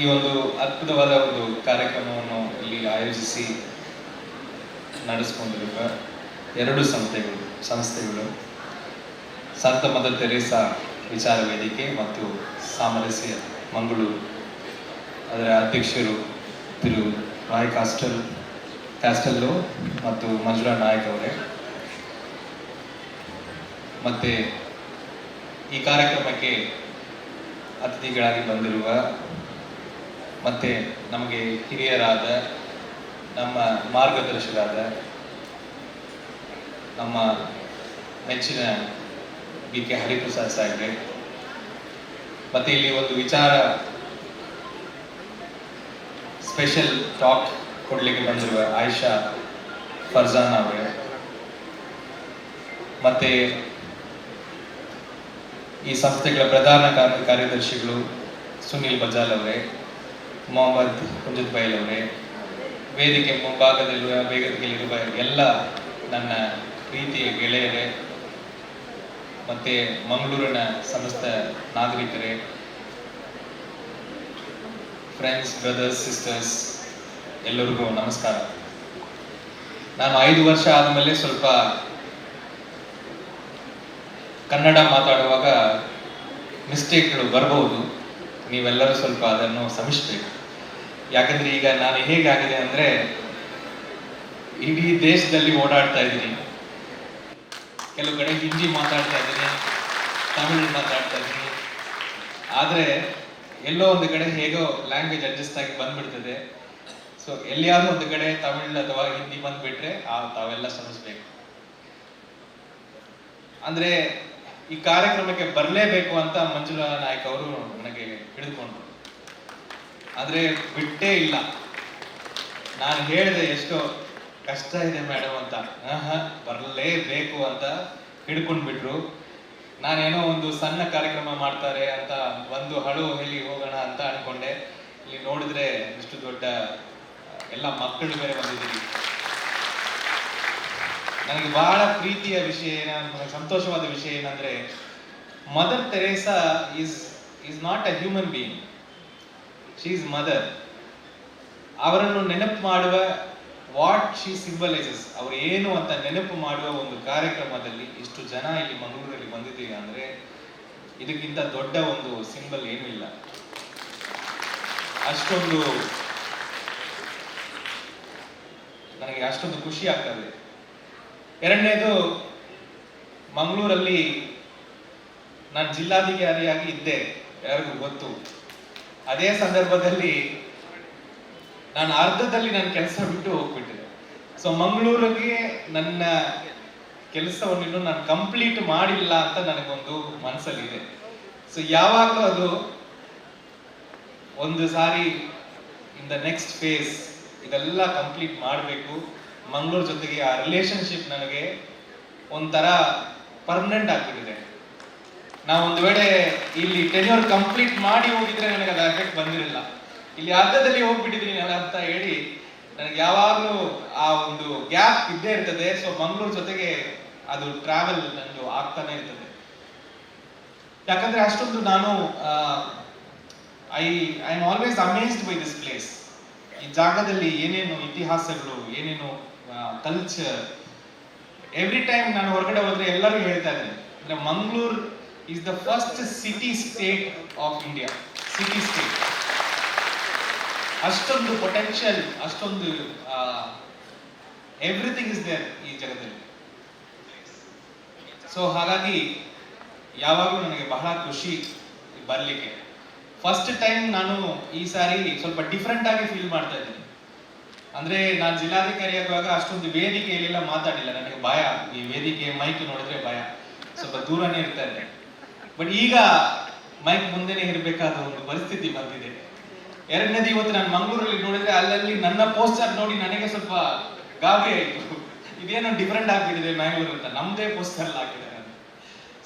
ಈ ಒಂದು ಅದ್ಭುತವಾದ ಒಂದು ಕಾರ್ಯಕ್ರಮವನ್ನು ಇಲ್ಲಿ ಆಯೋಜಿಸಿ ನಡೆಸಿಕೊಂಡಿರುವ ಎರಡು ಸಂಸ್ಥೆಗಳು ಸಂತ ಮದರ್ ತೆರೇಸಾ ವಿಚಾರ ವೇದಿಕೆ ಮತ್ತು ಸಾಮರಸ್ಯ ಮಂಗಳೂರು, ಅದರ ಅಧ್ಯಕ್ಷರು ತಿರು ರಾಯ್ ಕ್ಯಾಸ್ಟೆಲ್ಲೋ ಮತ್ತು ಮಂಜುಳಾ ನಾಯಕ್ ಅವರೇ, ಮತ್ತೆ ಈ ಕಾರ್ಯಕ್ರಮಕ್ಕೆ ಅತಿಥಿಗಳಾಗಿ ಬಂದಿರುವ ಮತ್ತೆ ನಮಗೆ ಹಿರಿಯರಾದ ನಮ್ಮ ಮಾರ್ಗದರ್ಶಕರಾದ ನಮ್ಮ ನೆಚ್ಚಿನ ಬಿ ಕೆ ಹರಿಪ್ರಸಾದ್ ಸಾಹೇಬ್ರೆ, ಮತ್ತೆ ಇಲ್ಲಿ ಒಂದು ವಿಚಾರ ಸ್ಪೆಷಲ್ ಟಾಕ್ ಕೊಡ್ಲಿಕ್ಕೆ ಬಂದಿರುವ ಆಯಿಷಾ ಫರ್ಜಾನ್ ಅವರೇ, ಮತ್ತೆ ಈ ಸಂಸ್ಥೆಗಳ ಪ್ರಧಾನ ಕಾರ್ಯದರ್ಶಿಗಳು ಸುನಿಲ್ ಬಜಾಲ್ ಅವರೇ, ಮೊಹಮ್ಮದ್ ಹುಂಜತ್ ಬೈಲ್ ಅವರೇ, ವೇದಿಕೆ ಮುಂಭಾಗದಲ್ಲಿರುವ ವೇದಿಕೆಯಲ್ಲಿರುವ ಎಲ್ಲ ನನ್ನ ಪ್ರೀತಿಯ ಗೆಳೆಯರೇ, ಮತ್ತೆ ಮಂಗಳೂರಿನ ಸಮಸ್ತ ನಾಗರಿಕರೇ, ಫ್ರೆಂಡ್ಸ್, ಬ್ರದರ್ಸ್, ಸಿಸ್ಟರ್ಸ್, ಎಲ್ಲರಿಗೂ ನಮಸ್ಕಾರ. ನಾನು 5 ವರ್ಷ ಆದಮೇಲೆ ಸ್ವಲ್ಪ ಕನ್ನಡ ಮಾತಾಡುವಾಗ ಮಿಸ್ಟೇಕ್ಗಳು ಬರಬಹುದು, ನೀವೆಲ್ಲರೂ ಸ್ವಲ್ಪ ಅದನ್ನು ಶ್ರಮಿಸಬೇಕು. ಯಾಕಂದ್ರೆ ಈಗ ನಾನು ಹೇಗಾಗಿದೆ ಅಂದ್ರೆ ಇಡೀ ದೇಶದಲ್ಲಿ ಓಡಾಡ್ತಾ ಇದ್ದೀನಿ, ಕೆಲವು ಕಡೆ ಹಿಂದಿ ಮಾತಾಡ್ತಾ ಇದ್ದೀನಿ, ತಮಿಳು ಮಾತಾಡ್ತಾ ಇದ್ದೀನಿ, ಆದರೆ ಎಲ್ಲೋ ಒಂದು ಕಡೆ ಹೇಗೋ ಲ್ಯಾಂಗ್ವೇಜ್ ಅಡ್ಜಸ್ಟ್ ಆಗಿ ಬಂದ್ಬಿಡ್ತದೆ. ಸೊ ಎಲ್ಲಿಯಾದ್ರೂ ಒಂದು ಕಡೆ ತಮಿಳು ಅಥವಾ ಹಿಂದಿ ಬಂದ್ಬಿಟ್ರೆ ತಾವೆಲ್ಲ ಶ್ರಮಿಸ್ಬೇಕು. ಅಂದ್ರೆ ಈ ಕಾರ್ಯಕ್ರಮಕ್ಕೆ ಬರಲೇಬೇಕು ಅಂತ ಮಂಜುಳಾ ನಾಯಕ್ ಅವರು ನನಗೆ ಹಿಡಿದುಕೊಂಡ್ರು, ಆದ್ರೆ ಬಿಟ್ಟೇ ಇಲ್ಲ. ನಾನು ಹೇಳಿದೆ ಎಷ್ಟೋ ಕಷ್ಟ ಇದೆ ಮೇಡಮ್ ಅಂತ, ಬರಲೇಬೇಕು ಅಂತ ಹಿಡ್ಕೊಂಡ್ಬಿಟ್ರು. ನಾನೇನೋ ಒಂದು ಸಣ್ಣ ಕಾರ್ಯಕ್ರಮ ಮಾಡ್ತಾರೆ ಅಂತ ಒಂದು ಹಳು ಹೇಳಿ ಹೋಗೋಣ ಅಂತ ಅನ್ಕೊಂಡೆ. ಇಲ್ಲಿ ನೋಡಿದ್ರೆ ಇಷ್ಟು ದೊಡ್ಡ ಎಲ್ಲ ಮಕ್ಕಳು ಬೇರೆ ಬಂದಿದ್ದೀರಿ. ನನಗೆ ಬಹಳ ಪ್ರೀತಿಯ ವಿಷಯ ಸಂತೋಷವಾದ ವಿಷಯ ಏನಂದ್ರೆ, mother Teresa is not a human being, she is mother. ಅವರನ್ನು ನೆನಪು ಮಾಡುವ ವಾಟ್ ಶಿ ಸಿಂಬಲೈಸಸ್, ಅವರು ಏನು ಅಂತ ನೆನಪು ಮಾಡುವ ಒಂದು ಕಾರ್ಯಕ್ರಮದಲ್ಲಿ ಇಷ್ಟು ಜನ ಇಲ್ಲಿ ಮಂಗಳೂರಲ್ಲಿ ಬಂದಿದ್ದೀವಿ ಅಂದ್ರೆ ಇದಕ್ಕಿಂತ ದೊಡ್ಡ ಒಂದು ಸಿಂಬಲ್ ಏನೂ ಇಲ್ಲ. ನನಗೆ ಅಷ್ಟೊಂದು ಖುಷಿ ಆಗ್ತದೆ. ಎರಡನೇದು, ಮಂಗಳೂರಲ್ಲಿ ನಾನು ಜಿಲ್ಲಾಧಿಕಾರಿಯಾಗಿ ಇದ್ದೆ, ಯಾರಿಗೂ ಗೊತ್ತು. ಅದೇ ಸಂದರ್ಭದಲ್ಲಿ ನಾನು ಅರ್ಧದಲ್ಲಿ ನನ್ನ ಕೆಲಸ ಬಿಟ್ಟು ಹೋಗ್ಬಿಟ್ಟಿದೆ. ಸೊ ಮಂಗಳೂರಿಗೆ ನನ್ನ ಕೆಲಸವನ್ನು ಇನ್ನೂ ನಾನು ಕಂಪ್ಲೀಟ್ ಮಾಡಿಲ್ಲ ಅಂತ ನನಗೊಂದು ಮನಸ್ಸಲ್ಲಿದೆ. ಸೊ ಯಾವಾಗಲೂ ಅದು ಒಂದು ಸಾರಿ ಇನ್ ದ ನೆಕ್ಸ್ಟ್ ಫೇಸ್ ಇದೆಲ್ಲ ಕಂಪ್ಲೀಟ್ ಮಾಡಬೇಕು. ಮಂಗಳೂರು ಜೊತೆಗೆ ಆ ರಿಲೇಶನ್ಶಿಪ್ ನನಗೆ ಒಂಥರ ಪರ್ಮನೆಂಟ್ ಆಗ್ಬಿಟ್ಟಿದೆ. ನಾವು ಒಂದು ವೇಳೆ ಇಲ್ಲಿ ಟೆನ್ಯೂರ್ ಕಂಪ್ಲೀಟ್ ಮಾಡಿ ಹೋಗಿದ್ರೆ ನನಗೆ ಅದು ಎಫೆಕ್ಟ್ ಬಂದಿರಲಿಲ್ಲ. ಇಲ್ಲಿ ಅರ್ಧದಲ್ಲಿ ಹೋಗ್ಬಿಟ್ಟಿದ್ದೀನಿ ನಾನು ಅಂತ ಹೇಳಿ ನನಗೆ ಯಾವಾಗಲೂ ಆ ಒಂದು ಗ್ಯಾಪ್ ಇದ್ದೇ ಇರ್ತದೆ. ಸೊ ಮಂಗಳೂರು ಜೊತೆಗೆ ಅದು ಟ್ರಾವೆಲ್ ನಂದು ಆಗ್ತಾನೆ ಇರ್ತದೆ. ಯಾಕಂದ್ರೆ ಅಷ್ಟೊಂದು ನಾನು I am always amazed by this place. ಈ ಜಾಗದಲ್ಲಿ ಏನೇನು ಇತಿಹಾಸಗಳು, ಏನೇನು ಕಲ್ಚರ್, ಎವ್ರಿ ಟೈಮ್ ನಾನು ಹೊರಗಡೆ ಹೋದ್ರೆ ಎಲ್ಲರೂ ಹೇಳ್ತಾ ಇದ್ದಾರೆ ಅಂದ್ರೆ Mangaluru is the first city state of India. City state, ಅಷ್ಟೊಂದು ಪೊಟೆನ್ಷಿಯಲ್, ಅಷ್ಟೊಂದು ಎವ್ರಿಥಿಂಗ್ ಇಸ್ ದೇರ್ ಈ ಜಗದಲ್ಲಿ. ಸೊ ಹಾಗಾಗಿ ಯಾವಾಗಲೂ ನನಗೆ ಬಹಳ ಖುಷಿ ಬರ್ಲಿಕ್ಕೆ. ಫಸ್ಟ್ ಟೈಮ್ ನಾನು ಈ ಸಾರಿ ಸ್ವಲ್ಪ ಡಿಫ್ರೆಂಟ್ ಆಗಿ ಫೀಲ್ ಮಾಡ್ತಾ ಇದ್ದೀನಿ. ಅಂದ್ರೆ ನಾನು ಜಿಲ್ಲಾಧಿಕಾರಿ ಆಗುವಾಗ ಅಷ್ಟೊಂದು ವೇದಿಕೆಯಲ್ಲೆಲ್ಲ ಮಾತಾಡಿಲ್ಲ, ನನಗೆ ಭಯ. ಈ ವೇದಿಕೆ ಮೈಕ್ ನೋಡಿದ್ರೆ ಭಯ, ಸ್ವಲ್ಪ ದೂರನೇ ಇರ್ತಾ ಇದ್ದೆ. ಬಟ್ ಈಗ ಮೈಕ್ ಮುಂದೆನೆ ಇರಬೇಕಾದ ಒಂದು ಪರಿಸ್ಥಿತಿ ಬಂದಿದೆ. ಎರಡನೇದು, ಇವತ್ತು ನಾನು ಮಂಗಳೂರಲ್ಲಿ ನೋಡಿದ್ರೆ ಅಲ್ಲಲ್ಲಿ ನನ್ನ ಪೋಸ್ಟರ್ ನೋಡಿ ನನಗೆ ಸ್ವಲ್ಪ ಗಾಬರಿ ಆಯಿತು. ಇದೇನೋ ಡಿಫ್ರೆಂಟ್ ಆಗ್ಬಿಟ್ಟಿದೆ ಮ್ಯಾಂಗ್ಳೂರ್ ಅಂತ, ನಮ್ದೇ ಪೋಸ್ಟರ್ ಹಾಕಿದ್ದಾರೆ.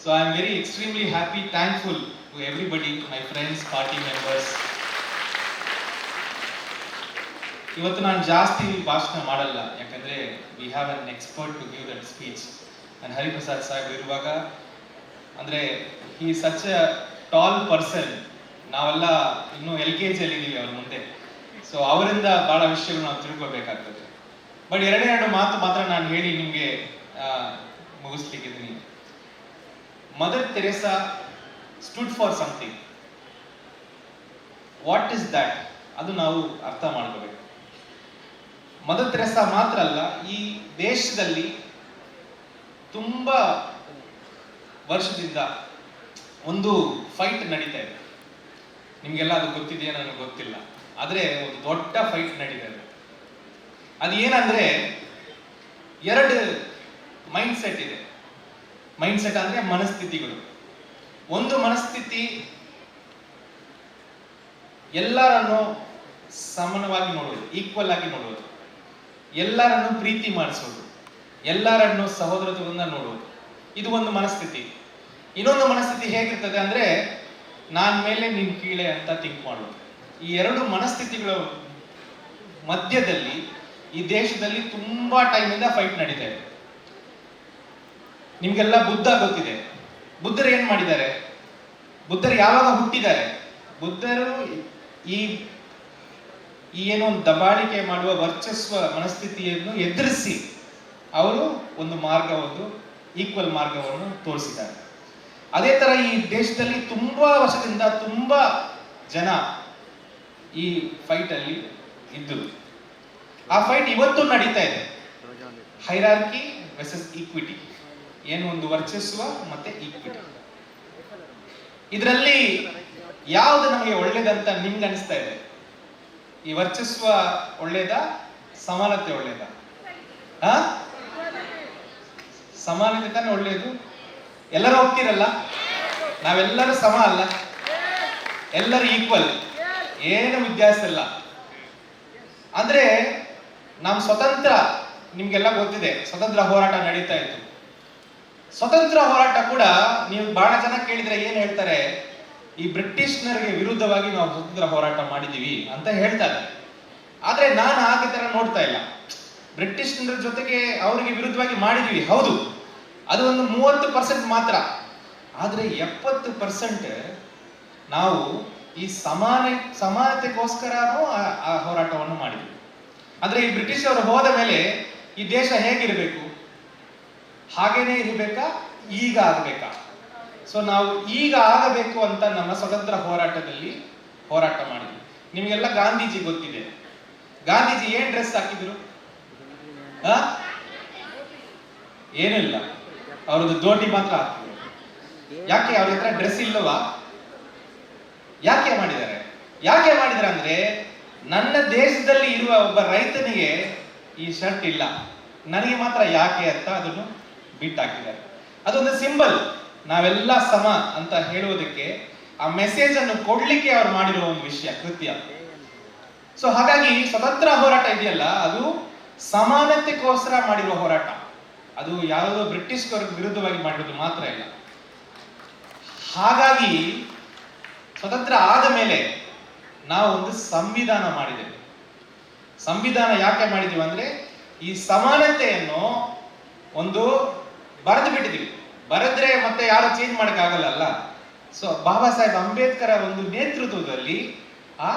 So I am very extremely happy, thankful to everybody, my friends, party members. ಇವತ್ತು ನಾನು ಜಾಸ್ತಿ ಭಾಷಣ ಮಾಡಲ್ಲ, ಯಾಕಂದ್ರೆ we have an expert to give that speech. ನಾನು ಹರಿಪ್ರಸಾದ್ ಸಾಹೇಬ್ ಇರುವಾಗ, ಅಂದ್ರೆ he is such a tall person ನಾವೆಲ್ಲ ಇನ್ನೂ LKG ಅಲ್ಲಿ ಇದೀವಿ ಅವ್ರ ಮುಂದೆ. ಸೊ ಅವರಿಂದ ಬಹಳ ವಿಷಯಗಳು ನಾವು ತಿಳ್ಕೊಬೇಕಾಗ್ತದೆ. ಬಟ್ ಎರಡೆರಡು ಮಾತು ಮಾತ್ರ ನಾನು ಹೇಳಿ ನಿಮ್ಗೆ ಮುಗಿಸ್ಲಿಕ್ಕಿದ್ದೀನಿ. Mother Teresa stood for something. What is that? ಅದು ನಾವು ಅರ್ಥ ಮಾಡ್ಕೋಬೇಕು. ಮದರ್ ತೆರೇಸಾ ಮಾತ್ರ ಅಲ್ಲ, ಈ ದೇಶದಲ್ಲಿ ತುಂಬಾ ವರ್ಷದಿಂದ ಒಂದು ಫೈಟ್ ನಡೀತಾ ಇದೆ. ನಿಮ್ಗೆಲ್ಲ ಅದು ಗೊತ್ತಿದೆಯಾ ನನಗೆ ಗೊತ್ತಿಲ್ಲ, ಆದ್ರೆ ಒಂದು ದೊಡ್ಡ ಫೈಟ್ ನಡೀತಾ ಇದೆ. ಅದು ಏನಂದ್ರೆ ಎರಡು ಮೈಂಡ್ ಸೆಟ್ ಇದೆ. ಮೈಂಡ್ ಸೆಟ್ ಅಂದ್ರೆ ಮನಸ್ಥಿತಿಗಳು. ಒಂದು ಮನಸ್ಥಿತಿ ಎಲ್ಲರನ್ನು ಸಮಾನವಾಗಿ ನೋಡುವುದು, ಈಕ್ವಲ್ ಆಗಿ ನೋಡುವುದು, ಎಲ್ಲರನ್ನು ಪ್ರೀತಿ ಮಾಡಿಸೋದು, ಎಲ್ಲರನ್ನು ಸಹೋದರತ್ವದಿಂದ ನೋಡುವುದು. ಇದು ಒಂದು ಮನಸ್ಥಿತಿ. ಇನ್ನೊಂದು ಮನಸ್ಥಿತಿ ಹೇಗಿರ್ತದೆ ಅಂದ್ರೆ ನಾನ್ ಮೇಲೆ ನಿನ್ ಕೀಳೆ ಅಂತ ಥಿಂಕ್ ಮಾಡೋದು. ಈ ಎರಡು ಮನಸ್ಥಿತಿಗಳ ಮಧ್ಯದಲ್ಲಿ ಈ ದೇಶದಲ್ಲಿ ತುಂಬಾ ಟೈಮಿಂದ ಫೈಟ್ ನಡೀತಾ ಇದೆ. ನಿಮ್ಗೆಲ್ಲ ಬುದ್ಧ ಗೊತ್ತಿದೆ. ಬುದ್ಧರು ಏನ್ ಮಾಡಿದ್ದಾರೆ? ಬುದ್ಧರು ಯಾವಾಗ ಹುಟ್ಟಿದ್ದಾರೆ? ಬುದ್ಧರು ಈ ಏನೋ ಒಂದು ದಬ್ಬಾಳಿಕೆ ಮಾಡುವ ವರ್ಚಸ್ವ ಮನಸ್ಥಿತಿಯನ್ನು ಎದುರಿಸಿ ಅವರು ಒಂದು ಈಕ್ವಲ್ ಮಾರ್ಗವನ್ನು ತೋರಿಸಿದ್ದಾರೆ. ಅದೇ ತರ ಈ ದೇಶದಲ್ಲಿ ತುಂಬಾ ವರ್ಷದಿಂದ ತುಂಬಾ ಜನ ಈ ಫೈಟ್ ಅಲ್ಲಿ ಇದ್ದರು. ಆ ಫೈಟ್ ಇವತ್ತು ನಡೀತಾ ಇದೆ. Hierarchy versus equity. ಏನು ಒಂದು ವರ್ಚಸ್ವ ಮತ್ತೆ ಈಕ್ವಿಟಿ. ಇದರಲ್ಲಿ ಯಾವುದು ನಮಗೆ ಒಳ್ಳೇದಂತ ನಿಮ್ಗೆ ಅನಿಸ್ತಾ ಇದೆ? ಈ ವರ್ಚಸ್ವ ಒಳ್ಳೇದಾ, ಸಮಾನತೆ ಒಳ್ಳೇದಾ? ಸಮಾನತೆ ತಾನೇ ಒಳ್ಳೇದು. ಎಲ್ಲರೂ ಹೋಗ್ತಿರಲ್ಲ, ನಾವೆಲ್ಲರೂ ಸಮ ಅಲ್ಲ, ಎಲ್ಲರೂ ಈಕ್ವಲ್, ಏನು ವ್ಯತ್ಯಾಸ ಇಲ್ಲ. ಅಂದ್ರೆ ನಮ್ ಸ್ವತಂತ್ರ, ನಿಮ್ಗೆಲ್ಲ ಗೊತ್ತಿದೆ, ಸ್ವತಂತ್ರ ಹೋರಾಟ ನಡೀತಾ ಇತ್ತು. ಸ್ವತಂತ್ರ ಹೋರಾಟ ಕೂಡ ನೀವು ಬಹಳ ಜನ ಕೇಳಿದ್ರೆ ಏನ್ ಹೇಳ್ತಾರೆ? ಈ ಬ್ರಿಟಿಷ್ನರಿಗೆ ವಿರುದ್ಧವಾಗಿ ನಾವು ಸ್ವತಂತ್ರ ಹೋರಾಟ ಮಾಡಿದೀವಿ ಅಂತ ಹೇಳ್ತಾರೆ. ಆದ್ರೆ ನಾನು ಹಾಗೆ ತರ ನೋಡ್ತಾ ಇಲ್ಲ. ಬ್ರಿಟಿಷ್ನರ ಜೊತೆಗೆ ಅವರಿಗೆ ವಿರುದ್ಧವಾಗಿ ಮಾಡಿದೀವಿ, ಹೌದು, ಅದು ಒಂದು 30% ಮಾತ್ರ. ಆದ್ರೆ 70% ನಾವು ಈ ಸಮಾನತೆಗೋಸ್ಕರನೂ ಆ ಹೋರಾಟವನ್ನು ಮಾಡಿದ್ವಿ. ಅಂದ್ರೆ ಈ ಬ್ರಿಟಿಷ್ ಅವರು ಹೋದ ಮೇಲೆ ಈ ದೇಶ ಹೇಗಿರ್ಬೇಕು? ಹಾಗೇನೆ ಇರಬೇಕಾ, ಈಗ ಆಗಬೇಕಾ? ಸೊ ನಾವು ಈಗ ಆಗಬೇಕು ಅಂತ ನಮ್ಮ ಸ್ವತಂತ್ರ ಹೋರಾಟದಲ್ಲಿ ಹೋರಾಟ ಮಾಡಿದ್ವಿ. ನಿಮ್ಗೆಲ್ಲ ಗಾಂಧೀಜಿ ಗೊತ್ತಿದೆ. ಗಾಂಧೀಜಿ ಏನ್ ಡ್ರೆಸ್ ಹಾಕಿದ್ರು? ಏನಿಲ್ಲ, ಅವ್ರದ್ದು ದೋಟಿ ಮಾತ್ರ ಹಾಕಿದ್ರು. ಯಾಕೆ? ಅವ್ರ ಹತ್ರ ಡ್ರೆಸ್ ಇಲ್ಲವಾ? ಯಾಕೆ ಮಾಡಿದ್ದಾರೆ? ಯಾಕೆ ಮಾಡಿದ್ರ ಅಂದ್ರೆ ನನ್ನ ದೇಶದಲ್ಲಿ ಇರುವ ಒಬ್ಬ ರೈತನಿಗೆ ಈ ಶರ್ಟ್ ಇಲ್ಲ, ನನಗೆ ಮಾತ್ರ ಯಾಕೆ ಅಂತ ಅದನ್ನು ಬಿಟ್ಟು ಹಾಕಿದ್ದಾರೆ. ಅದೊಂದು ಸಿಂಬಲ್, ನಾವೆಲ್ಲ ಸಮ ಅಂತ ಹೇಳುವುದಕ್ಕೆ, ಆ ಮೆಸೇಜ್ ಅನ್ನು ಕೊಡ್ಲಿಕ್ಕೆ ಅವ್ರು ಮಾಡಿರುವ ಒಂದು ವಿಷಯ, ಕೃತ್ಯ. ಸೊ ಹಾಗಾಗಿ ಸ್ವತಂತ್ರ ಹೋರಾಟ ಇದೆಯಲ್ಲ, ಅದು ಸಮಾನತೆಗೋಸ್ಕರ ಮಾಡಿರುವ ಹೋರಾಟ. ಅದು ಯಾವುದೋ ಬ್ರಿಟಿಷ್ ವಿರುದ್ಧವಾಗಿ ಮಾಡಿರೋದು ಮಾತ್ರ ಇಲ್ಲ. ಹಾಗಾಗಿ ಸ್ವತಂತ್ರ ಆದ ಮೇಲೆ ನಾವು ಒಂದು ಸಂವಿಧಾನ ಮಾಡಿದ್ದೇವೆ. ಸಂವಿಧಾನ ಯಾಕೆ ಮಾಡಿದೀವಿ ಅಂದ್ರೆ ಈ ಸಮಾನತೆಯನ್ನು ಒಂದು ಬರೆದು ಬಿಟ್ಟಿದೀವಿ. ಬರೆದ್ರೆ ಮತ್ತೆ ಯಾರು ಚೇಂಜ್ ಮಾಡಕ್ ಆಗಲ್ಲ. ಸೊ ಬಾಬಾ ಸಾಹೇಬ್ ಅಂಬೇಡ್ಕರ್ ಒಂದು ನೇತೃತ್ವದಲ್ಲಿ ಆ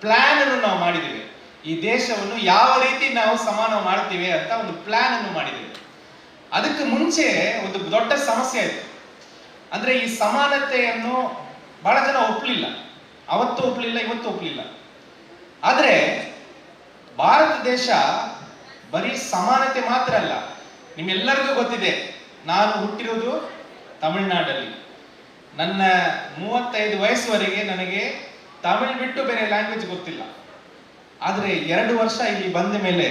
ಪ್ಲಾನ್ ಅನ್ನು ನಾವು ಮಾಡಿದ್ದೀವಿ. ಈ ದೇಶವನ್ನು ಯಾವ ರೀತಿ ನಾವು ಸಮಾನ ಮಾಡ್ತೀವಿ ಅಂತ ಒಂದು ಪ್ಲಾನ್ ಅನ್ನು ಮಾಡಿದ್ದೀವಿ. ಅದಕ್ಕೆ ಮುಂಚೆ ಒಂದು ದೊಡ್ಡ ಸಮಸ್ಯೆ ಆಯ್ತು. ಅಂದ್ರೆ ಈ ಸಮಾನತೆಯನ್ನು ಬಹಳ ಜನ ಒಪ್ಪಲಿಲ್ಲ. ಅವತ್ತು ಒಪ್ಪಲಿಲ್ಲ, ಇವತ್ತು ಒಪ್ಪಲಿಲ್ಲ. ಆದ್ರೆ ಭಾರತ ದೇಶ ಬರೀ ಸಮಾನತೆ ಮಾತ್ರ ಅಲ್ಲ. ನಿಮ್ಮೆಲ್ಲರಿಗೂ ಗೊತ್ತಿದೆ, ನಾನು ಹುಟ್ಟಿರೋದು ತಮಿಳುನಾಡಲ್ಲಿ. ನನ್ನ 35 ವಯಸ್ಸುವರೆಗೆ ನನಗೆ ತಮಿಳ್ ಬಿಟ್ಟು ಬೇರೆ ಲ್ಯಾಂಗ್ವೇಜ್ ಗೊತ್ತಿಲ್ಲ. ಆದ್ರೆ 2 ವರ್ಷ ಇಲ್ಲಿ ಬಂದ ಮೇಲೆ,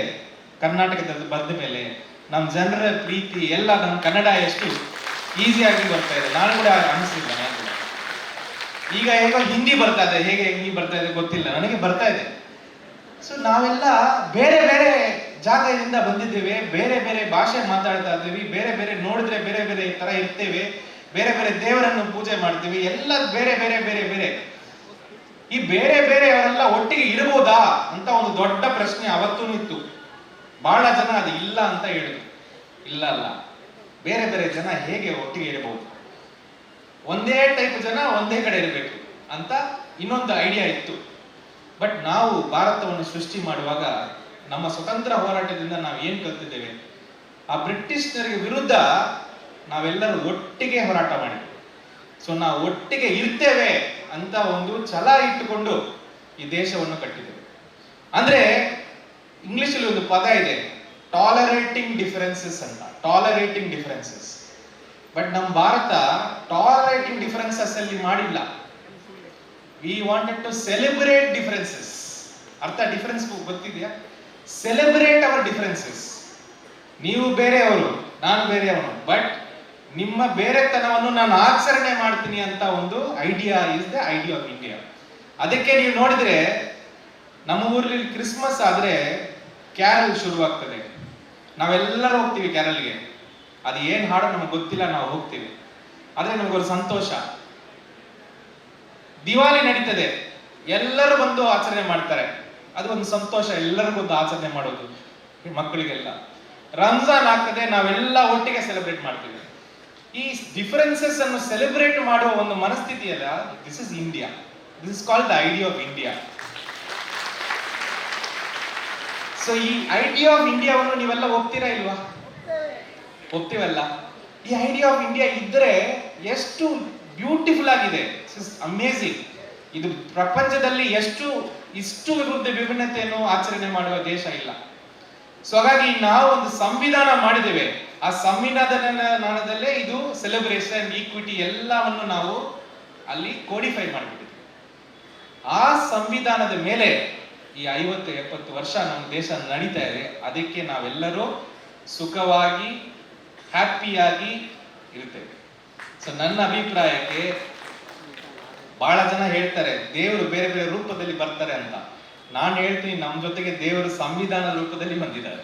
ಕರ್ನಾಟಕದಲ್ಲಿ ಬಂದ ಮೇಲೆ ನಮ್ಮ ಜನರ ಪ್ರೀತಿ ಎಲ್ಲ ನಮ್ಮ ಕನ್ನಡ ಎಷ್ಟು ಈಸಿಯಾಗಿ ಬರ್ತಾ ಇದೆ. ನಾನು ಕೂಡ ಅನಿಸಿಲ್ಲ. ಈಗ ಹೇಗೋ ಹಿಂದಿ ಬರ್ತಾ ಇದೆ, ಹೇಗೆ ಹಿಂದಿ ಬರ್ತಾ ಇದೆ ಗೊತ್ತಿಲ್ಲ, ನನಗೆ ಬರ್ತಾ ಇದೆ. ಸೊ ನಾವೆಲ್ಲ ಬೇರೆ ಬೇರೆ ಜಾಗದಿಂದ ಬಂದಿದ್ದೇವೆ, ಬೇರೆ ಬೇರೆ ಭಾಷೆ ಮಾತಾಡ್ತಾ ಇದ್ದೀವಿ, ಬೇರೆ ಬೇರೆ ನೋಡಿದ್ರೆ ಬೇರೆ ಬೇರೆ ತರ ಇರ್ತೇವೆ, ಬೇರೆ ಬೇರೆ ದೇವರನ್ನು ಪೂಜೆ ಮಾಡ್ತೀವಿ, ಎಲ್ಲ ಬೇರೆ ಬೇರೆ ಬೇರೆ ಬೇರೆ. ಈ ಬೇರೆ ಬೇರೆ ಅವರೆಲ್ಲ ಒಟ್ಟಿಗೆ ಇರಬಹುದಾ ಅಂತ ಒಂದು ದೊಡ್ಡ ಪ್ರಶ್ನೆ ಅವತ್ತೂ ಇತ್ತು. ಬಹಳ ಜನ ಅದು ಇಲ್ಲ ಅಂತ ಹೇಳಿದ್ರು. ಇಲ್ಲ ಅಲ್ಲ, ಬೇರೆ ಬೇರೆ ಜನ ಹೇಗೆ ಒಟ್ಟಿಗೆ ಇರಬಹುದು? ಒಂದೇ ಟೈಪ್ ಜನ ಒಂದೇ ಕಡೆ ಇರಬೇಕು ಅಂತ ಇನ್ನೊಂದು ಐಡಿಯಾ ಇತ್ತು. ಬಟ್ ನಾವು ಭಾರತವನ್ನು ಸೃಷ್ಟಿ ಮಾಡುವಾಗ ನಮ್ಮ ಸ್ವತಂತ್ರ ಹೋರಾಟದಿಂದ ನಾವು ಏನ್ ಕಲ್ತಿದ್ದೇವೆ, ಆ ಬ್ರಿಟಿಷರಿಗೆ ವಿರುದ್ಧ ನಾವೆಲ್ಲರೂ ಒಟ್ಟಿಗೆ ಹೋರಾಟ ಮಾಡಿದ್ವಿ. ಸೊ ನಾವು ಒಟ್ಟಿಗೆ ಇರ್ತೇವೆ ಅಂತ ಒಂದು ಛಲ ಇಟ್ಟುಕೊಂಡು ಈ ದೇಶವನ್ನು ಕಟ್ಟಿದ್ದೇವೆ. ಅಂದ್ರೆ ಇಂಗ್ಲಿಷ್ ಅಲ್ಲಿ ಒಂದು ಪದ ಇದೆ, ಟಾಲರೇಟಿಂಗ್ ಡಿಫರೆನ್ಸಸ್ ಅಂತ. Tolerating differences. ಬಟ್ ನಮ್ಮ ಭಾರತ ಟಾಲರೇಟಿಂಗ್ ಡಿಫರೆನ್ಸಸ್ ಅಲ್ಲಿ ಮಾಡಿಲ್ಲ. We wanted to celebrate differences. ಅರ್ಥ ಡಿಫರೆನ್ಸ್ ಗೊತ್ತಿದೆಯಾ? Celebrate our differences. ನೀವು ಬೇರೆಯವರು, ನಾನು ಬೇರೆಯವನು, ಬಟ್ ನಿಮ್ಮ ಬೇರೆತನವನ್ನು ನಾನು ಆಚರಣೆ ಮಾಡ್ತೀನಿ ಅಂತ ಒಂದು idea is the idea of India. ಅದಕ್ಕೆ ನೀವು ನೋಡಿದ್ರೆ ನಮ್ಮ ಊರಲ್ಲಿ ಕ್ರಿಸ್ಮಸ್ ಆದ್ರೆ ಕ್ಯಾರಲ್ ಶುರುವಾಗ್ತದೆ. ನಾವೆಲ್ಲರೂ ಹೋಗ್ತೀವಿ ಕ್ಯಾರಲ್ಗೆ. ಅದು ಏನ್ ಹಾಡೋ ನಮ್ಗೆ ಗೊತ್ತಿಲ್ಲ, ನಾವು ಹೋಗ್ತೀವಿ. ಆದ್ರೆ ನಮಗೊಂದು ಸಂತೋಷ. ದಿವಾಲಿ ನಡೀತದೆ, ಎಲ್ಲರೂ ಬಂದು ಆಚರಣೆ ಮಾಡ್ತಾರೆ, ಅದು ಒಂದು ಸಂತೋಷ, ಎಲ್ಲರೂ ಬಂದು ಆಚರಣೆ ಮಾಡೋದು ಮಕ್ಕಳಿಗೆಲ್ಲ. ರಂಜಾನ್ ಆಗ್ತದೆ, ನಾವೆಲ್ಲ ಒಟ್ಟಿಗೆ ಸೆಲೆಬ್ರೇಟ್ ಮಾಡ್ತೀವಿ. ಈ ಡಿಫರೆನ್ಸಸ್ ಅನ್ನು ಸೆಲೆಬ್ರೇಟ್ ಮಾಡುವ ಒಂದು ಮನಸ್ಥಿತಿ ಅಲ್ಲ, this is India. This is called the idea of India. So ಈ ಐಡಿಯಾ ಆಫ್ ಇಂಡಿಯಾವನ್ನು ನೀವೆಲ್ಲ ಒಪ್ತೀರಾ ಇಲ್ವಾ? ಒಪ್ತೀವಲ್ಲ. ಈ ಐಡಿಯಾ ಆಫ್ ಇಂಡಿಯಾ ಇದ್ರೆ ಎಷ್ಟು ಬ್ಯೂಟಿಫುಲ್ ಆಗಿದೆ, ಅಮೇಜಿಂಗ್. ಇದು ಪ್ರಪಂಚದಲ್ಲಿ ಇಷ್ಟು ವಿಭಿನ್ನತೆಯನ್ನು ಆಚರಣೆ ಮಾಡುವ ದೇಶ ಇಲ್ಲ. ಸೊ ಹಾಗಾಗಿ ನಾವು ಒಂದು ಸಂವಿಧಾನ ಮಾಡಿದ್ದೇವೆ. ಆ ಸಂವಿಧಾನದಲ್ಲೇ ಇದು ಸೆಲೆಬ್ರೇಷನ್, ಈಕ್ವಿಟಿ ಎಲ್ಲವನ್ನು ನಾವು ಅಲ್ಲಿ ಕೋಡಿಫೈ ಮಾಡಿಬಿಟ್ಟಿದ್ವಿ. ಆ ಸಂವಿಧಾನದ ಮೇಲೆ ಈ 50-70 ವರ್ಷ ನಮ್ಮ ದೇಶ ನಡೀತಾ ಇದೆ. ಅದಕ್ಕೆ ನಾವೆಲ್ಲರೂ ಸುಖವಾಗಿ, ಹ್ಯಾಪಿಯಾಗಿ ಇರ್ತೇವೆ. ಸೊ ನನ್ನ ಅಭಿಪ್ರಾಯಕ್ಕೆ ಬಹಳ ಜನ ಹೇಳ್ತಾರೆ ದೇವರು ಬೇರೆ ಬೇರೆ ರೂಪದಲ್ಲಿ ಬರ್ತಾರೆ ಅಂತ. ನಾನು ಹೇಳ್ತೀನಿ, ನಮ್ಮ ಜೊತೆಗೆ ದೇವರು ಸಂವಿಧಾನ ರೂಪದಲ್ಲಿ ಬಂದಿದ್ದಾರೆ.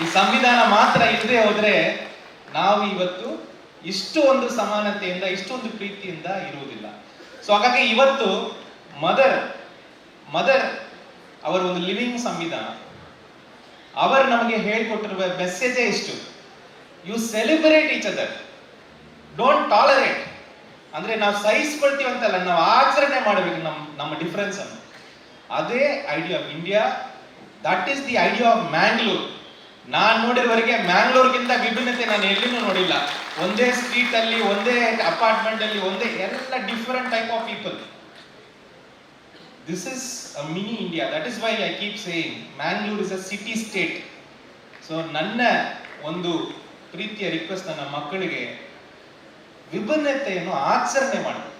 ಈ ಸಂವಿಧಾನ ಮಾತ್ರ ಇಲ್ಲದೆ ಹೋದ್ರೆ ನಾವು ಇವತ್ತು ಇಷ್ಟು ಒಂದು ಸಮಾನತೆಯಿಂದ, ಇಷ್ಟೊಂದು ಪ್ರೀತಿಯಿಂದ ಇರುವುದಿಲ್ಲ. ಸೊ ಹಾಗಾಗಿ ಇವತ್ತು ಮದರ್ ಅವರ ಒಂದು ಲಿವಿಂಗ್ ಸಂವಿಧಾನ, ಅವರು ನಮಗೆ ಹೇಳಿಕೊಟ್ಟಿರುವ ಮೆಸೇಜೇ ಇಷ್ಟು: you celebrate each other, don't tolerate. ಅಂದ್ರೆ ನಾವು ಸಹಿಸ್ಕೊಳ್ತೀವಿ ಅಂತಲ್ಲ, ನಾವು ಆಚರಣೆ ಮಾಡಬೇಕು ನಮ್ಮ ಡಿಫರೆನ್ಸ್ ಅನ್ನು. ಅದೇ idea of India. That is the idea of Mangalore. ನಾನು ನೋಡಿರೋವರೆಗೆ ಮ್ಯಾಂಗ್ಳೂರ್ಗಿಂತ ವಿಭಿನ್ನತೆ ನಾನು ಎಲ್ಲಿನೂ ನೋಡಿಲ್ಲ. ಒಂದೇ ಸ್ಟ್ರೀಟ್ ಅಲ್ಲಿ, ಒಂದೇ ಅಪಾರ್ಟ್ಮೆಂಟ್ ಅಲ್ಲಿ, ಎಲ್ಲ different type of people. This is a mini India. That is why I keep saying Mangalore is a city state. So ನನ್ನ ಒಂದು ಪ್ರೀತಿಯ ರಿಕ್ವೆಸ್ಟ್ ನನ್ನ ಮಕ್ಕಳಿಗೆ, ವಿಭಿನ್ನತೆಯನ್ನು ಆಚರಣೆ ಮಾಡಬೇಕು.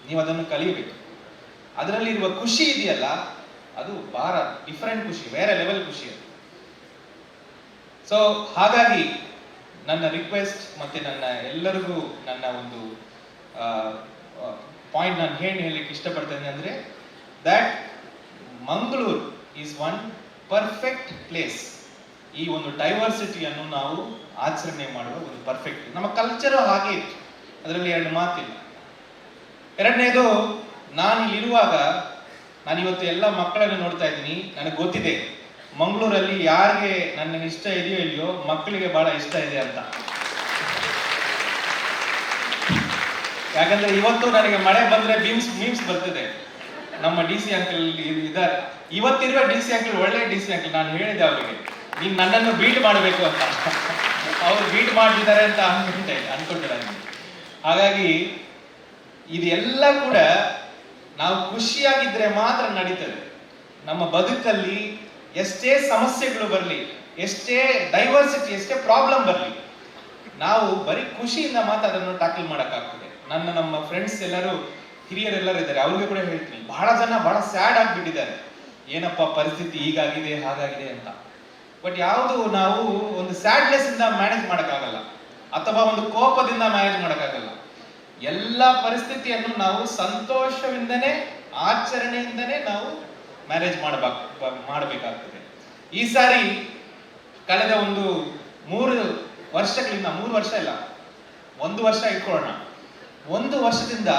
ನೀವು ಅದನ್ನು ಕಲಿಯಬೇಕು. ಅದರಲ್ಲಿರುವ ಖುಷಿ ಇದೆಯಲ್ಲ, ಅದು ಬಹಳ ಡಿಫರೆಂಟ್ ಖುಷಿ, ಬೇರೆ ಲೆವೆಲ್ ಖುಷಿ ಅದು. ಸೊ ಹಾಗಾಗಿ ನನ್ನ ರಿಕ್ವೆಸ್ಟ್ ಮತ್ತೆ ನನ್ನ ಎಲ್ಲರಿಗೂ ನನ್ನ ಒಂದು ಪಾಯಿಂಟ್ ನಾನು ಹೇಳಲಿಕ್ಕೆ ಇಷ್ಟಪಡ್ತೇನೆ ಅಂದ್ರೆ, that Mangaluru is one perfect place. ಈ ಒಂದು ಡೈವರ್ಸಿಟಿಯನ್ನು ನಾವು ಆಚರಣೆ ಮಾಡುವ ಒಂದು ಪರ್ಫೆಕ್ಟ್. ನಮ್ಮ ಕಲ್ಚರ್ ಹಾಗೆ ಇತ್ತು, ಅದರಲ್ಲಿ ಎರಡು ಮಾತಿಲ್ಲ. ಎರಡನೇದು, ನಾನು ಇರುವಾಗ ನಾನು ಇವತ್ತು ಎಲ್ಲ ಮಕ್ಕಳನ್ನು ನೋಡ್ತಾ ಇದ್ದೀನಿ. ನನಗೆ ಗೊತ್ತಿದೆ ಮಂಗಳೂರಲ್ಲಿ ಯಾರಿಗೆ ನನಗೆ ಇಷ್ಟ ಇದೆಯೋ ಇಲ್ಲೋ, ಮಕ್ಕಳಿಗೆ ಬಹಳ ಇಷ್ಟ ಇದೆ ಅಂತ. ಯಾಕಂದ್ರೆ ಇವತ್ತು ನನಗೆ ಮಳೆ ಬಂದ್ರೆ ಮೀಮ್ಸ್ ಬರ್ತಿದೆ. ನಮ್ಮ DC ಅಂಕಲ್ ಇದ್ದಾರೆ, ಇವತ್ತಿರುವ DC ಅಂಕಲ್ ಒಳ್ಳೆ DC ಅಂಕಲ್. ನಾನು ಹೇಳಿದೆ ಅವರಿಗೆ, ನೀನ್ ನನ್ನನ್ನು ಬೀಟ್ ಮಾಡಬೇಕು ಅಂತ. ಅವ್ರು ಬೀಟ್ ಮಾಡಿದ್ದಾರೆ ಅಂತ ಅನ್ಕೊಂಡಿದ್ದಾರೆ. ಹಾಗಾಗಿ ಇದೆಲ್ಲ ಕೂಡ ನಾವು ಖುಷಿಯಾಗಿದ್ರೆ ಮಾತ್ರ ನಡೀತದೆ. ನಮ್ಮ ಬದುಕಲ್ಲಿ ಎಷ್ಟೇ ಸಮಸ್ಯೆಗಳು ಬರಲಿ, ಎಷ್ಟೇ ಡೈವರ್ಸಿಟಿ, ಎಷ್ಟೇ ಪ್ರಾಬ್ಲಮ್ ಬರಲಿ, ನಾವು ಬರೀ ಖುಷಿಯಿಂದ ಮಾತ್ರ ಅದನ್ನು ಟ್ಯಾಕಲ್ ಮಾಡಕ್ಕಾಗ್ತದೆ. ನಮ್ಮ ಫ್ರೆಂಡ್ಸ್ ಎಲ್ಲರೂ, ಹಿರಿಯರೆಲ್ಲರೂ ಇದ್ದಾರೆ, ಅವ್ರಿಗೆ ಕೂಡ ಹೇಳ್ತೀನಿ, ಬಹಳ ಜನ ಬಹಳ ಸ್ಯಾಡ್ ಆಗಿಬಿಟ್ಟಿದ್ದಾರೆ. ಏನಪ್ಪ ಪರಿಸ್ಥಿತಿ ಹೀಗಾಗಿದೆ ಹಾಗಾಗಿದೆ ಅಂತ. ಬಟ್ ಯಾವುದು ನಾವು ಒಂದು ಸ್ಯಾಡ್ನೆಸ್ ಇಂದ ಮ್ಯಾನೇಜ್ ಮಾಡಕ್ಕಾಗಲ್ಲ, ಅಥವಾ ಒಂದು ಕೋಪದಿಂದ ಮ್ಯಾನೇಜ್ ಮಾಡಕ್ಕಾಗಲ್ಲ. ಎಲ್ಲ ಪರಿಸ್ಥಿತಿಯನ್ನು ನಾವು ಸಂತೋಷವಿಂದನೇ, ಆಚರಣೆಯಿಂದನೇ ನಾವು ಮ್ಯಾನೇಜ್ ಮಾಡಬೇಕಾಗ್ತದೆ. ಈ ಸಾರಿ ಕಳೆದ ಒಂದು 3 ವರ್ಷಗಳಿಂದ, 3 ವರ್ಷ ಇಲ್ಲ, 1 ವರ್ಷ ಇಟ್ಕೊಳ್ಳೋಣ, 1 ವರ್ಷದಿಂದ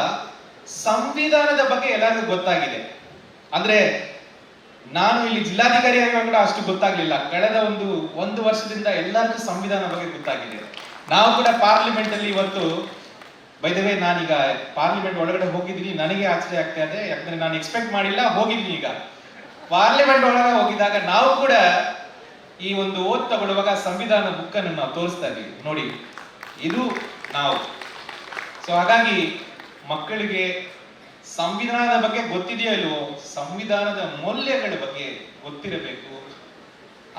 ಸಂವಿಧಾನದ ಬಗ್ಗೆ ಎಲ್ಲರಿಗೂ ಗೊತ್ತಾಗಿದೆ. ಅಂದ್ರೆ ನಾನು ಇಲ್ಲಿ ಜಿಲ್ಲಾಧಿಕಾರಿ ಆಗುವಾಗ ಕೂಡ ಅಷ್ಟು ಗೊತ್ತಾಗ್ಲಿಲ್ಲ. ಕಳೆದ ಒಂದು ವರ್ಷದಿಂದ ಎಲ್ಲರಿಗೂ ಸಂವಿಧಾನ ಬಗ್ಗೆ ಗೊತ್ತಾಗಿದೆ. ನಾವು ಕೂಡ ಪಾರ್ಲಿಮೆಂಟ್ ಅಲ್ಲಿ ಇವತ್ತು ಬೈ ದ ವೇ ನಾನೀಗ ಪಾರ್ಲಿಮೆಂಟ್ ಒಳಗಡೆ ಹೋಗಿದ್ದೀನಿ, ನನಗೆ ಆಶ್ಚರ್ಯ ಆಗ್ತಾ ಇದೆ, ಯಾಕಂದ್ರೆ ನಾನು ಎಕ್ಸ್ಪೆಕ್ಟ್ ಮಾಡಿಲ್ಲ, ಹೋಗಿದ್ದೀನಿ. ಈಗ ಪಾರ್ಲಿಮೆಂಟ್ ಒಳಗಡೆ ಹೋಗಿದಾಗ ನಾವು ಕೂಡ ಈ ಒಂದು ಓದ್ ತಗೊಳ್ಳುವಾಗ ಸಂವಿಧಾನ ಬುಕ್ ಅನ್ನು ನಾವು ತೋರಿಸ್ತಾ ಇದೀವಿ ನೋಡಿ, ಇದು ನಾವು. ಸೊ ಹಾಗಾಗಿ ಮಕ್ಕಳಿಗೆ ಸಂವಿಧಾನದ ಬಗ್ಗೆ ಗೊತ್ತಿದೆಯೋ ಇಲ್ವೋ, ಸಂವಿಧಾನದ ಮೌಲ್ಯಗಳ ಬಗ್ಗೆ ಗೊತ್ತಿರಬೇಕು.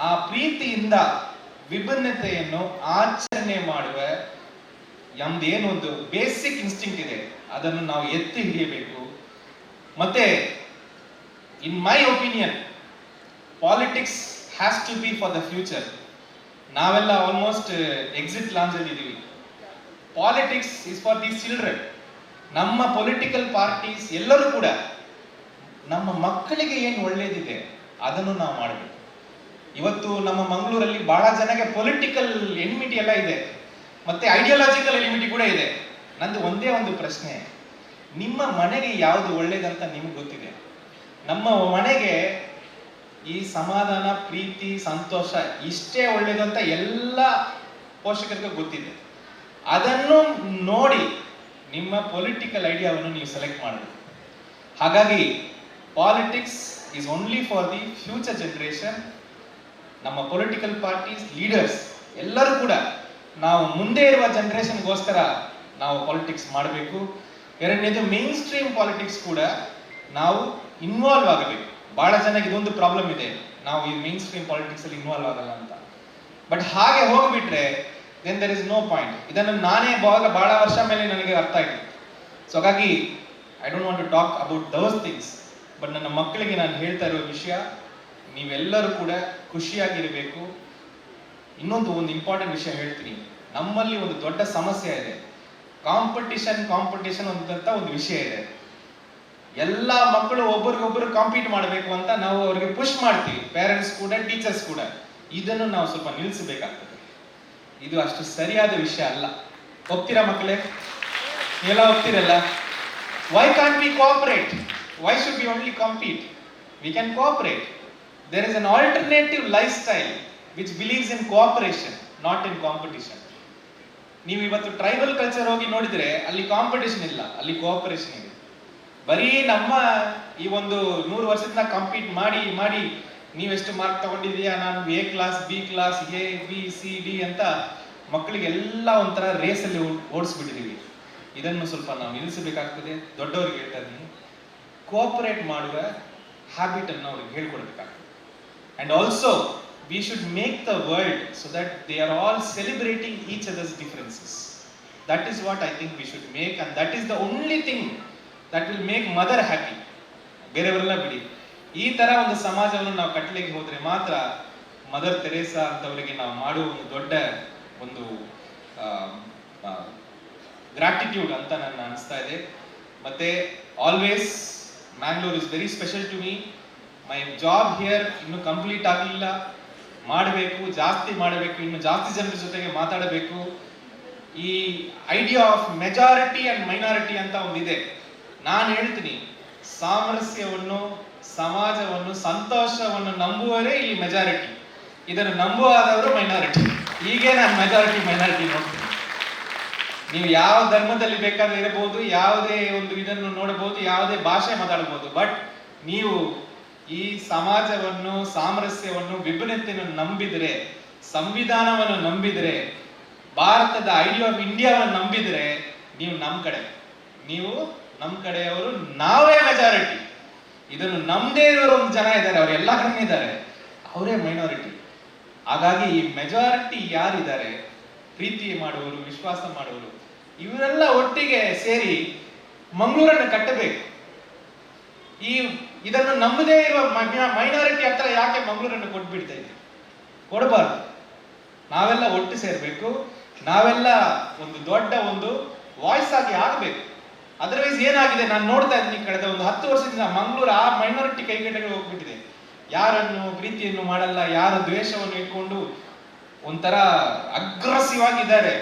ಆ ಪ್ರೀತಿಯಿಂದ ವಿಭಿನ್ನತೆಯನ್ನು ಆಚರಣೆ ಮಾಡುವ ನಮ್ದೇನು ಒಂದು ಬೇಸಿಕ್ ಇನ್ಸ್ಟಿಂಕ್ಟ್ ಇದೆ, ಅದನ್ನು ನಾವು ಎತ್ತಿ ಹಿಡಿಯಬೇಕು. ಮತ್ತೆ in my opinion, politics has to be for the future. ನಾವೆಲ್ಲ ಆಲ್ಮೋಸ್ಟ್ ಎಕ್ಸಿಟ್ ಲಾಂಚ್ ಅಲ್ಲಿ ಇದೀವಿ. Politics is for the children. ನಮ್ಮ ಪೊಲಿಟಿಕಲ್ ಪಾರ್ಟೀಸ್ ಎಲ್ಲರೂ ಕೂಡ ನಮ್ಮ ಮಕ್ಕಳಿಗೆ ಏನು ಒಳ್ಳೇದಿದೆ ಅದನ್ನು ನಾವು ಮಾಡಬೇಕು. ಇವತ್ತು ನಮ್ಮ ಮಂಗಳೂರಲ್ಲಿ ಬಹಳ ಜನಕ್ಕೆ ಪೊಲಿಟಿಕಲ್ ಎನಿಮಿಟಿ ಎಲ್ಲ ಇದೆ, ಮತ್ತೆ ಐಡಿಯಾಲಜಿಕಲ್ ಎನಿಮಿಟಿ ಕೂಡ ಇದೆ. ನಂದು ಒಂದೇ ಒಂದು ಪ್ರಶ್ನೆ, ನಿಮ್ಮ ಮನೆಗೆ ಯಾವುದು ಒಳ್ಳೇದಂತ ನಿಮ್ಗೆ ಗೊತ್ತಿದೆ? ನಮ್ಮ ಮನೆಗೆ ಈ ಸಮಾಧಾನ, ಪ್ರೀತಿ, ಸಂತೋಷ ಇಷ್ಟೇ ಒಳ್ಳೇದು ಅಂತ ಎಲ್ಲ ಪೋಷಕರಿಗೂ ಗೊತ್ತಿದೆ. ಅದನ್ನು ನೋಡಿ ನಿಮ್ಮ ಪೊಲಿಟಿಕಲ್ ಐಡಿಯಾವನ್ನು ನೀವು ಸೆಲೆಕ್ಟ್ ಮಾಡಬೇಕು. ಹಾಗಾಗಿ politics is only for the future generation. ನಮ್ಮ ಪೊಲಿಟಿಕಲ್ ಪಾರ್ಟೀಸ್ ಲೀಡರ್ಸ್ ಎಲ್ಲರೂ ಕೂಡ ನಾವು ಮುಂದೆ ಇರುವ ಜನರೇಷನ್ಗೋಸ್ಕರ ನಾವು ಪಾಲಿಟಿಕ್ಸ್ ಮಾಡಬೇಕು. ಎರಡನೇದು, ಮೇನ್ ಸ್ಟ್ರೀಮ್ ಪಾಲಿಟಿಕ್ಸ್ ಕೂಡ ನಾವು ಇನ್ವಾಲ್ವ್ ಆಗಬೇಕು. ಬಹಳ ಜನಕ್ಕೆ ಇದೊಂದು ಪ್ರಾಬ್ಲಮ್ ಇದೆ, ನಾವು ಈ ಮೇನ್ ಸ್ಟ್ರೀಮ್ ಪಾಲಿಟಿಕ್ಸ್ ಅಲ್ಲಿ ಇನ್ವಾಲ್ವ್ ಆಗಲ್ಲ ಅಂತ. ಬಟ್ ಹಾಗೆ ಹೋಗ್ಬಿಟ್ರೆ then there is no point. ಇದನ್ನು ನಾನೇ ಬಹಳ ವರ್ಷ ಮೇಲೆ ನನಗೆ ಅರ್ಥ ಆಯ್ತು. ಸೊ ಹಾಗಾಗಿ I don't want to talk about those things. But ನನ್ನ ಮಕ್ಕಳಿಗೆ ನಾನು ಹೇಳ್ತಾ ಇರೋ ವಿಷಯ, ನೀವೆಲ್ಲರೂ ಕೂಡ ಖುಷಿಯಾಗಿರಬೇಕು. ಇನ್ನೊಂದು ಇಂಪಾರ್ಟೆಂಟ್ ವಿಷಯ ಹೇಳ್ತೀನಿ. ನಮ್ಮಲ್ಲಿ ಒಂದು ದೊಡ್ಡ ಸಮಸ್ಯೆ ಇದೆ, ಕಾಂಪಿಟಿಷನ್ ಅಂತ ಒಂದು ವಿಷಯ ಇದೆ. ಎಲ್ಲ ಮಕ್ಕಳು ಒಬ್ಬರಿಗೊಬ್ಬರು ಕಾಂಪೀಟ್ ಮಾಡಬೇಕು ಅಂತ ನಾವು ಅವರಿಗೆ ಪುಷ್ ಮಾಡ್ತೀವಿ, ಪೇರೆಂಟ್ಸ್ ಕೂಡ, ಟೀಚರ್ಸ್ ಕೂಡ. ಇದನ್ನು ನಾವು ಸ್ವಲ್ಪ ನಿಲ್ಲಿಸಬೇಕಾಗ್ತದೆ. ಇದು ಅಷ್ಟು ಸರಿಯಾದ ವಿಷಯ ಅಲ್ಲ. ಒಪ್ತೀರಾ ಮಕ್ಕಳೇ? ನೀವೆಲ್ಲ ಒಪ್ತೀರಲ್ಲ? Why can't we cooperate? Why should we only compete? We can cooperate. There is an alternative life style which believes in cooperation, not in competition. ನೀವು ಇವತ್ತು ಟ್ರೈಬಲ್ ಕಲ್ಚರ್ ಹೋಗಿ ನೋಡಿದ್ರೆ ಅಲ್ಲಿ ಕಾಂಪಿಟೇಷನ್ ಇಲ್ಲ, ಅಲ್ಲಿ ಕೋಆಪರೇಷನ್ ಇದೆ. ಬರೀ ನಮ್ಮ ಈ ಒಂದು 100 ವರ್ಷದಿಂದ ಕಾಂಪೀಟ್ ಮಾಡಿ ಮಾಡಿ ನೀವೆಷ್ಟು ಮಾರ್ಕ್ ತಗೊಂಡಿದೀಯಾ, ನಾನು A class, B class, A B C D ಅಂತ ಮಕ್ಕಳಿಗೆಲ್ಲ ಒಂಥರ ರೇಸಲ್ಲಿ ಓಡಿಸ್ಬಿಟ್ಟಿದೀವಿ. ಇದನ್ನು ಸ್ವಲ್ಪ ನಾವು ನಿಲ್ಲಿಸಬೇಕಾಗ್ತದೆ. ದೊಡ್ಡವರಿಗೆ ಹೇಳ್ತಾ ಇದ್ದೀನಿ, ಕೋಆಪರೇಟ್ ಮಾಡುವ ಹ್ಯಾಬಿಟ್ ಅನ್ನು ಅವ್ರಿಗೆ ಹೇಳ್ಕೊಡ್ಬೇಕಾಗ್ತದೆ. And also we should make the world so that they are all celebrating each other's differences. That is what I think we should make, and that is the only thing that will make mother happy. ಬೇರೆಯವರೆಲ್ಲ ಬಿಡಿ, ಈ ತರ ಒಂದು ಸಮಾಜವನ್ನು ನಾವು ಕಟ್ಟಲಿಕ್ಕೆ ಹೋದ್ರೆ ಮಾತ್ರ ಮದರ್ ತೆರೇಸಾ ಅಂತವರಿಗೆ ನಾವು ಮಾಡುವ ಒಂದು ದೊಡ್ಡ ಒಂದು ಗ್ರಾಟಿಟ್ಯೂಡ್ ಅಂತ ನನ್ನ ಅನಿಸ್ತಾ ಇದೆ. ಮತ್ತೆ always Mangalore is very special to me. My job here ಇನ್ನೂ ಕಂಪ್ಲೀಟ್ ಆಗಲಿಲ್ಲ, ಮಾಡಬೇಕು, ಜಾಸ್ತಿ ಮಾಡಬೇಕು, ಇನ್ನು ಜಾಸ್ತಿ ಜನರ ಜೊತೆಗೆ ಮಾತಾಡಬೇಕು. ಈ idea of majority and minority ಅಂತ ಒಂದಿದೆ. ನಾನು ಹೇಳ್ತೀನಿ, ಸಾಮರಸ್ಯವನ್ನು, ಸಮಾಜವನ್ನು, ಸಂತೋಷವನ್ನು ನಂಬುವವರೇ ಇಲ್ಲಿ ಮೆಜಾರಿಟಿ. ಇದನ್ನು ನಂಬುವಾದವರು ಮೈನಾರಿಟಿ. ಹೀಗೆ ನಾನು ಮೈನಾರಿಟಿ ನೋಡ್ತೀನಿ. ನೀವು ಯಾವ ಧರ್ಮದಲ್ಲಿ ಬೇಕಾದ್ರೆ ಇರಬಹುದು, ಯಾವುದೇ ಒಂದು ಇದನ್ನು ನೋಡಬಹುದು, ಯಾವುದೇ ಭಾಷೆ ಮಾತಾಡಬಹುದು. ಬಟ್ ನೀವು ಈ ಸಮಾಜವನ್ನು, ಸಾಮರಸ್ಯವನ್ನು, ವಿಭಿನ್ನತೆಯನ್ನು ನಂಬಿದರೆ, ಸಂವಿಧಾನವನ್ನು ನಂಬಿದರೆ, ಭಾರತದ ಐಡಿಯಾ ಆಫ್ ಇಂಡಿಯಾವನ್ನು ನಂಬಿದರೆ ನೀವು ನಮ್ಮ ಕಡೆಯವರು, ನಾವೇ ಮೆಜಾರಿಟಿ. ಇದನ್ನು ನಮ್ಮದೇ ಇರೋರು ಒಂದು ಜನ ಇದ್ದಾರೆ, ಅವರೆಲ್ಲ ಕಡಿಮೆ ಇದ್ದಾರೆ, ಅವರೇ ಮೈನಾರಿಟಿ. ಹಾಗಾಗಿ ಈ ಮೆಜಾರಿಟಿ ಯಾರಿದ್ದಾರೆ, ಪ್ರೀತಿ ಮಾಡುವವರು, ವಿಶ್ವಾಸ ಮಾಡುವವರು, ಇವರೆಲ್ಲ ಒಟ್ಟಿಗೆ ಸೇರಿ ಮಂಗಳೂರನ್ನು ಕಟ್ಟಬೇಕು. ಇದನ್ನು ನಮ್ಮದೇ ಇರುವ ಮೈನಾರಿಟಿ ಹತ್ರ ಯಾಕೆ ಮಂಗಳೂರನ್ನು ಕೊಟ್ಬಿಡ್ತಾ ಇದ್ದೀವಿ? ಕೊಡಬಾರ್ದು. ನಾವೆಲ್ಲ ಒಟ್ಟು ಸೇರ್ಬೇಕು, ನಾವೆಲ್ಲ ಒಂದು ದೊಡ್ಡ ಒಂದು ವಾಯ್ಸ್ ಆಗಿ ಆಗಬೇಕು. ಅದರ್ವೈಸ್ ಏನಾಗಿದೆ, ನಾನು ನೋಡ್ತಾ ಇದ್ದೀನಿ ಕಳೆದ ಒಂದು 10 ವರ್ಷದಿಂದ ಮಂಗಳೂರು ಆ ಮೈನಾರಿಟಿ ಕೈಗೆಟಗೆ ಹೋಗ್ಬಿಟ್ಟಿದೆ. ಯಾರನ್ನು ಪ್ರೀತಿಯನ್ನು ಮಾಡಲ್ಲ, ಯಾರ ದ್ವೇಷವನ್ನು ಇಟ್ಕೊಂಡು ಒಂಥರ ಅಗ್ರೆಸಿವ್ ಆಗಿದ್ದಾರೆ.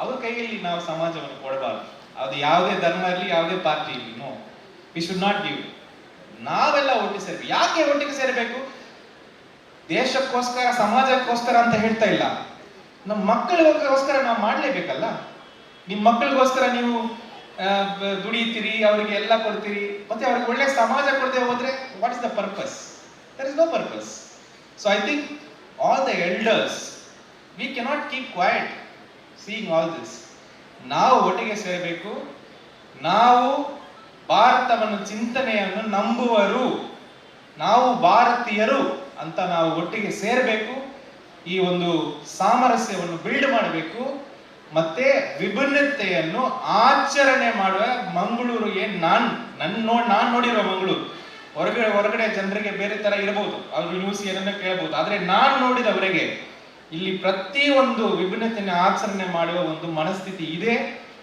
ಅವ್ರ ಕೈಯಲ್ಲಿ ನಾವು ಸಮಾಜವನ್ನು ಕೊಡಬಾರ್ದು. ಅದು ಯಾವುದೇ ಧರ್ಮ ಇರಲಿ, ಯಾವುದೇ ಪಾರ್ಟಿ ಇರಲಿ, no, we should not give. ನಾವೆಲ್ಲ ಒಟ್ಟಿಗೆ ಸೇರ್ಬೇಕು. ಯಾಕೆ ಒಟ್ಟಿಗೆ ಸೇರಬೇಕು? ದೇಶಕ್ಕೋಸ್ಕರ, ಸಮಾಜಕ್ಕೋಸ್ಕರ ಅಂತ ಹೇಳ್ತಾ ಇಲ್ಲ, ನಮ್ಮ ಮಕ್ಕಳಿಗೋಸ್ಕರ ನಾವು ಮಾಡ್ಲೇಬೇಕಲ್ಲ. ನಿಮ್ಮ ಮಕ್ಕಳಿಗೋಸ್ಕರ ನೀವು ದುಡಿತೀರಿ, ಅವರಿಗೆ ಎಲ್ಲ ಕೊಡ್ತೀರಿ, ಮತ್ತೆ ಅವ್ರಿಗೆ ಒಳ್ಳೆ ಸಮಾಜ ಕೊಡದೆ ಹೋದ್ರೆ what is the purpose? There is no purpose. So I think all the elders we cannot keep quiet seeing all this. ನಾವು ಒಟ್ಟಿಗೆ ಸೇರಬೇಕು. ನಾವು ಭಾರತವನ್ನು ಚಿಂತನೆಯನ್ನು ನಂಬುವರು, ನಾವು ಭಾರತೀಯರು ಅಂತ ನಾವು ಒಟ್ಟಿಗೆ ಸೇರಬೇಕು. ಈ ಒಂದು ಸಾಮರಸ್ಯವನ್ನು ಬಿಲ್ಡ್ ಮಾಡಬೇಕು. ಮತ್ತೆ ವಿಭಿನ್ನತೆಯನ್ನು ಆಚರಣೆ ಮಾಡುವ ಮಂಗಳೂರು. ನಾನ್ ನೋಡಿರೋ ಮಂಗಳೂರು ಹೊರಗಡೆ ಜನರಿಗೆ ಬೇರೆ ತರ ಇರಬಹುದು, ಅವ್ರು ನ್ಯೂಸ್ ಏನನ್ನ ಕೇಳಬಹುದು, ಆದ್ರೆ ನಾನ್ ನೋಡಿದವರೆಗೆ ಇಲ್ಲಿ ಪ್ರತಿಯೊಂದು ವಿಭಿನ್ನತೆಯನ್ನು ಆಚರಣೆ ಮಾಡುವ ಒಂದು ಮನಸ್ಥಿತಿ ಇದೆ.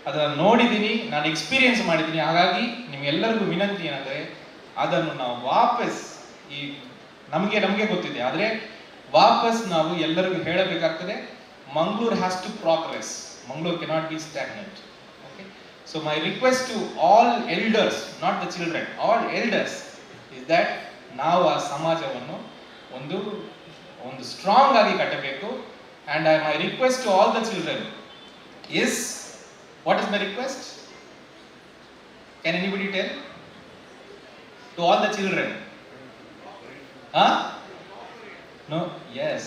ಅದನ್ನು ನೋಡಿದ್ದೀನಿ, ನಾನು ಎಕ್ಸ್ಪೀರಿಯನ್ಸ್ ಮಾಡಿದ್ದೀನಿ. ಹಾಗಾಗಿ ನಿಮ್ಗೆಲ್ಲರಿಗೂ ವಿನಂತಿ ಏನಂದ್ರೆ ಅದನ್ನು ನಾವು ವಾಪಸ್ ನಮಗೆ ಗೊತ್ತಿದೆ, ಆದ್ರೆ ವಾಪಸ್ ನಾವು ಎಲ್ಲರಿಗೂ ಹೇಳಬೇಕಾಗ್ತದೆ. Mangaluru has to progress. Mangalore cannot be stagnant. Okay. So my request to all elders, not the children, all elders, is that ನಾವು ಆ ಸಮಾಜವನ್ನು ಒಂದು ಸ್ಟ್ರಾಂಗ್ ಆಗಿ ಕಟ್ಟಬೇಕು. And my request to all the children is, what is my request? Can anybody tell? To all the children. Huh? No? Yes.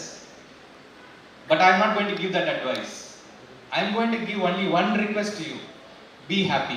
But I am not going to give that advice. I am going to give only one request to you. Be happy.